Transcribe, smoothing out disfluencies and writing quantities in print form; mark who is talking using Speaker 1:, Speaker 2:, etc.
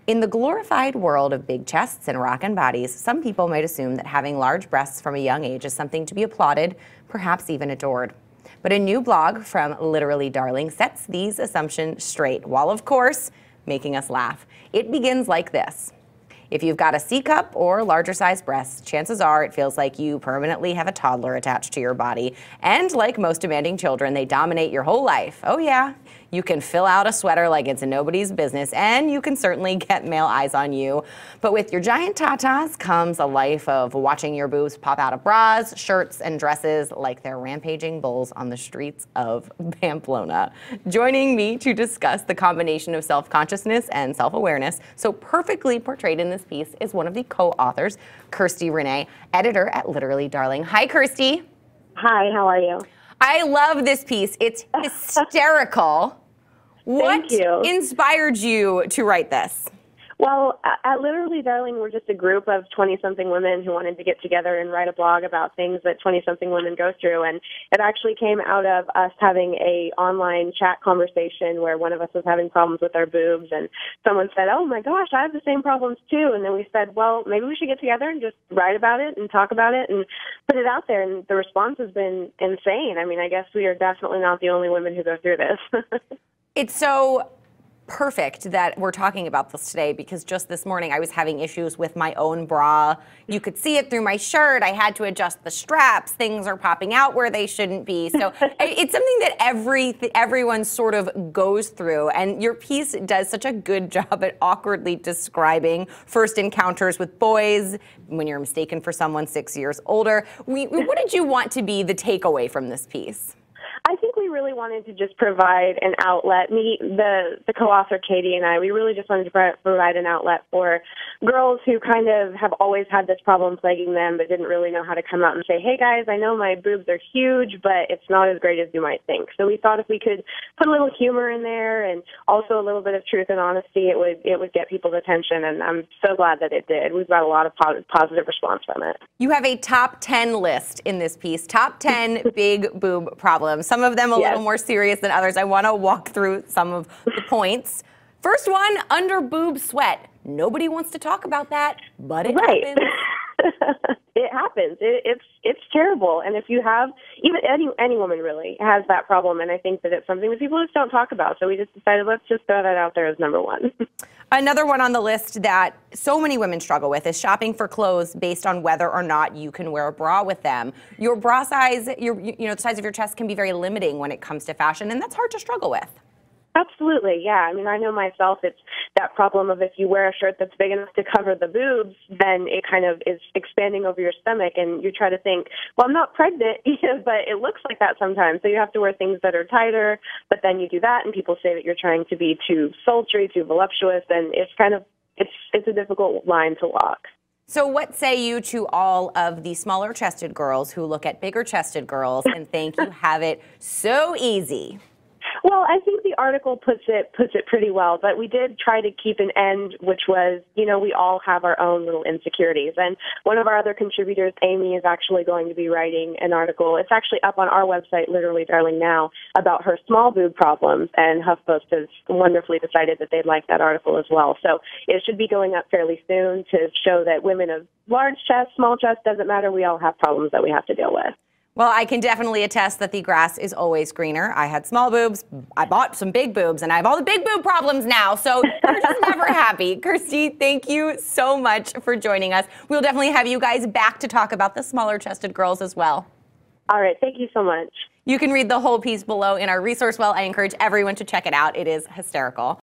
Speaker 1: In the glorified world of big chests and rockin' bodies, some people might assume that having large breasts from a young age is something to be applauded, perhaps even adored. But a new blog from Literally Darling sets these assumptions straight, while of course making us laugh. It begins like this. If you've got a C cup or larger size breasts, chances are it feels like you permanently have a toddler attached to your body. And like most demanding children, they dominate your whole life. Oh yeah, you can fill out a sweater like it's nobody's business, and you can certainly get male eyes on you. But with your giant tatas comes a life of watching your boobs pop out of bras, shirts, and dresses like they're rampaging bulls on the streets of Pamplona. Joining me to discuss the combination of self-consciousness and self-awareness so perfectly portrayed in this piece is one of the co-authors, Kirsty Renae, editor at Literally Darling. Hi, Kirsty.
Speaker 2: Hi, how are you?
Speaker 1: I love this piece. It's hysterical.
Speaker 2: Thank you.
Speaker 1: What inspired you to write this?
Speaker 2: Well, at Literally Darling, we're just a group of 20-something women who wanted to get together and write a blog about things that 20-something women go through. And it actually came out of us having a online chat conversation where one of us was having problems with our boobs, and someone said, oh my gosh, I have the same problems too. And then we said, well, maybe we should get together and just write about it and talk about it and put it out there. And the response has been insane. I mean, I guess we are definitely not the only women who go through this.
Speaker 1: It's so perfect that we're talking about this today, because just this morning I was having issues with my own bra. You could see it through my shirt. I had to adjust the straps. Things are popping out where they shouldn't be. So it's something that everyone sort of goes through. And your piece does such a good job at awkwardly describing first encounters with boys, when you're mistaken for someone 6 years older. What did you want to be the takeaway from this piece?
Speaker 2: I think we really wanted to just provide an outlet. The co-author, Katie, and I, we really just wanted to provide an outlet for girls who kind of have always had this problem plaguing them but didn't really know how to come out and say, hey guys, I know my boobs are huge, but it's not as great as you might think. So we thought if we could put a little humor in there and also a little bit of truth and honesty, it would get people's attention, and I'm so glad that it did. We've got a lot of positive response from it.
Speaker 1: You have a top 10 list in this piece, top 10 big boob problems. Some of them a little more serious than others. I want to walk through some of the points. First one, under boob sweat. Nobody wants to talk about that, but it happens.
Speaker 2: It happens. It's terrible. And if you have, even any woman really has that problem, and I think that it's something that people just don't talk about. So we just decided, let's just throw that out there as number one.
Speaker 1: Another one on the list that so many women struggle with is shopping for clothes based on whether or not you can wear a bra with them. Your bra size, the size of your chest can be very limiting when it comes to fashion, and that's hard to struggle with.
Speaker 2: Absolutely, yeah. I mean, I know myself, it's that problem of if you wear a shirt that's big enough to cover the boobs, then it kind of is expanding over your stomach, and you try to think, well, I'm not pregnant, but it looks like that sometimes. So you have to wear things that are tighter, but then you do that, and people say that you're trying to be too sultry, too voluptuous, and it's a difficult line to walk.
Speaker 1: So what say you to all of the smaller chested girls who look at bigger chested girls and think you have it so easy?
Speaker 2: Well, I think the article puts it pretty well, but we did try to keep an end, which was, we all have our own little insecurities. And one of our other contributors, Amy, is actually going to be writing an article. It's actually up on our website, Literally Darling now, about her small boob problems, and HuffPost has wonderfully decided that they'd like that article as well. So it should be going up fairly soon to show that women of large chest, small chest, doesn't matter. We all have problems that we have to deal with.
Speaker 1: Well, I can definitely attest that the grass is always greener. I had small boobs, I bought some big boobs, and I have all the big boob problems now, so you're just never happy. Kirsty, thank you so much for joining us. We'll definitely have you guys back to talk about the smaller chested girls as well.
Speaker 2: All right, thank you so much.
Speaker 1: You can read the whole piece below in our resource well. I encourage everyone to check it out. It is hysterical.